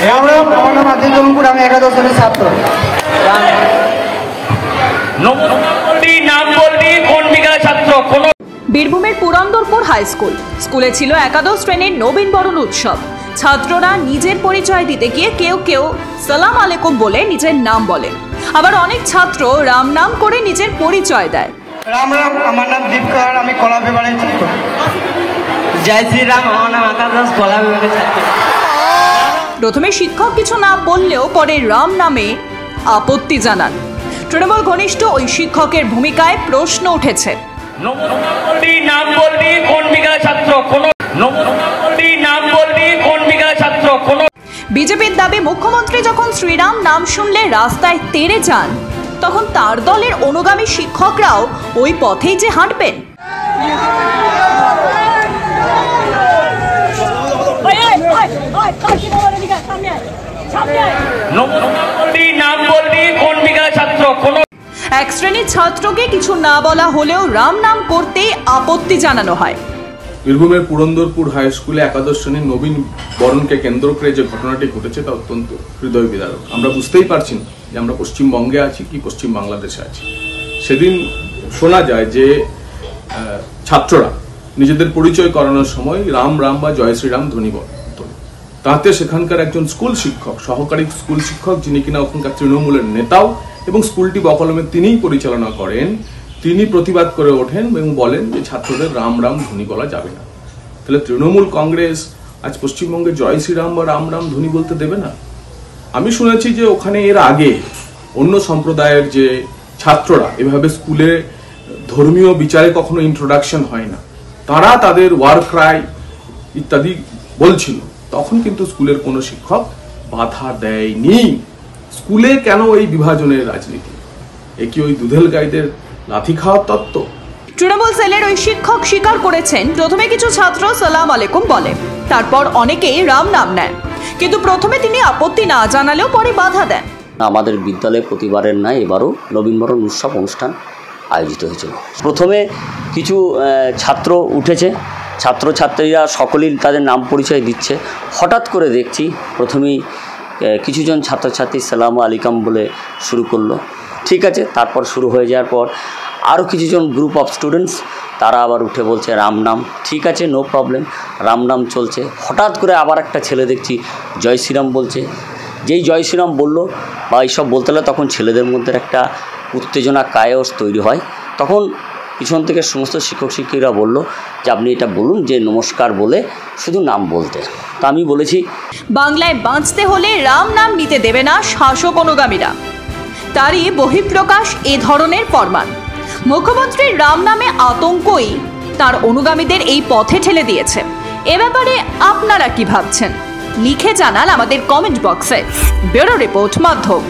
আমার নাম আজিজ জমপুর, আমি একাদশ শ্রেণীর ছাত্র। বীরভূমের পুরন্দরপুর হাই স্কুলে ছিল একাদশ শ্রেণীর নবীন বরণ উৎসব। ছাত্ররা নিজের পরিচয় দিতে গিয়ে কেউ কেউ সালাম আলাইকুম বলে নিজের নাম বলে, আবার অনেক ছাত্র রাম নাম করে নিজের পরিচয় দেয়। রাম রাম, আমার নাম দীপকর, আমি কলা বিভাগের ছাত্র। জয় শ্রীরাম, আমার নাম আকাশ দাস, কলা বিভাগের ছাত্র। প্রথমে শিক্ষক কিছু না বললেও পরে রাম নামে আপত্তি জানান। তৃণমূল ঘনিষ্ঠ ওই শিক্ষকের ভূমিকায় প্রশ্ন উঠেছে। বিজেপির দাবি, মুখ্যমন্ত্রী যখন শ্রীরাম নাম শুনলে রাস্তায় তেড়ে যান, তখন তার দলের অনুগামী শিক্ষকরাও ওই পথেই যে হাঁটবেন। এক শ্রেণীর ছাত্রকে কিছু না বলা হলেও রাম নাম করতেই আপত্তি জানানো হয়। বীরভূমের পুরন্দরপুর হাই স্কুলে একাদশ শ্রেণীর নবীন বরণকে কেন্দ্র করে যে ঘটনাটি ঘটেছে তা অত্যন্ত হৃদয় বিদারক। আমরা বুঝতেই পারছি না যে আমরা পশ্চিমবঙ্গে আছি কি পশ্চিম বাংলাদেশে আছি। সেদিন শোনা যায় যে ছাত্ররা নিজেদের পরিচয় করানোর সময় রাম রাম বা জয় শ্রীরাম ধ্বনি বলে, তাতে সেখানকার একজন স্কুল শিক্ষক, সহকারী স্কুল শিক্ষক, যিনি কিনা ওখানকার তৃণমূলের নেতাও এবং স্কুলটি বকলমে তিনিই পরিচালনা করেন, তিনি প্রতিবাদ করে ওঠেন এবং বলেন যে ছাত্রদের রাম রাম ধ্বনি বলা যাবে না। তাহলে তৃণমূল কংগ্রেস আজ পশ্চিমবঙ্গে জয় শ্রীরাম বা রাম রাম ধ্বনি বলতে দেবে না? আমি শুনেছি যে ওখানে এর আগে অন্য সম্প্রদায়ের যে ছাত্ররা এভাবে স্কুলে ধর্মীয় বিচারে কখনো ইন্ট্রোডাকশন হয় না, তারা তাদের ওয়ার ক্রাই ইত্যাদি বলছিল, তখন কিন্তু স্কুলের কোনো শিক্ষক বাধা দেয়নি। স্কুলে কেন এই বিভাজনের রাজনীতি? এ কি ওই দুধেল গাইদের লাথি খাওয়ার তত্ত্ব? তৃণমূল সেলের ওই শিক্ষক স্বীকার করেছেন, প্রথমে কিছু ছাত্র সালাম আলাইকুম বলে, তারপর অনেকেই রাম নাম নেয়, কিন্তু প্রথমে তিনি আপত্তি না জানালেও পরে বাধা দেন। আমাদের বিদ্যালয়ে প্রতিবারের নয়, এবারও নবীনবরণ উৎসব অনুষ্ঠান আয়োজিত হয়েছিল। প্রথমে কিছু ছাত্র উঠেছে, ছাত্রছাত্রীরা সকলেই তাদের নাম পরিচয় দিচ্ছে। হঠাৎ করে দেখছি প্রথমেই কিছুজন ছাত্রছাত্রী সালাম আলাইকুম বলে শুরু করলো, ঠিক আছে। তারপর শুরু হয়ে যাওয়ার পর আরও কিছুজন গ্রুপ অফ স্টুডেন্টস তারা আবার উঠে বলছে রাম নাম, ঠিক আছে, নো প্রবলেম, রাম নাম চলছে। হঠাৎ করে আবার একটা ছেলে দেখছি জয় শ্রীরাম বলছে। যেই জয় শ্রীরাম বললো বা এইসব বলতে হলে তখন ছেলেদের মধ্যে একটা উত্তেজনা কায়স তৈরি হয়। তখন পিছন থেকে সমস্ত শিক্ষক শিক্ষিকারা বলল যে আপনি এটা বলুন যে নমস্কার বলে শুধু নাম বলতে। তা আমি বলেছি, বাংলায় বাঁচতে হলে রাম নাম নিতে দেবে না শাসক অনুগামীরা। তারই বহিঃপ্রকাশ এ ধরনের ফরমান। মুখ্যমন্ত্রীর রাম নামে আতঙ্কই তার অনুগামীদের এই পথে ঠেলে দিয়েছে। এ ব্যাপারে আপনারা কি ভাবছেন? লিখে জানান আমাদের কমেন্ট বক্সে। ব্যুরো রিপোর্ট, মাধ্যম।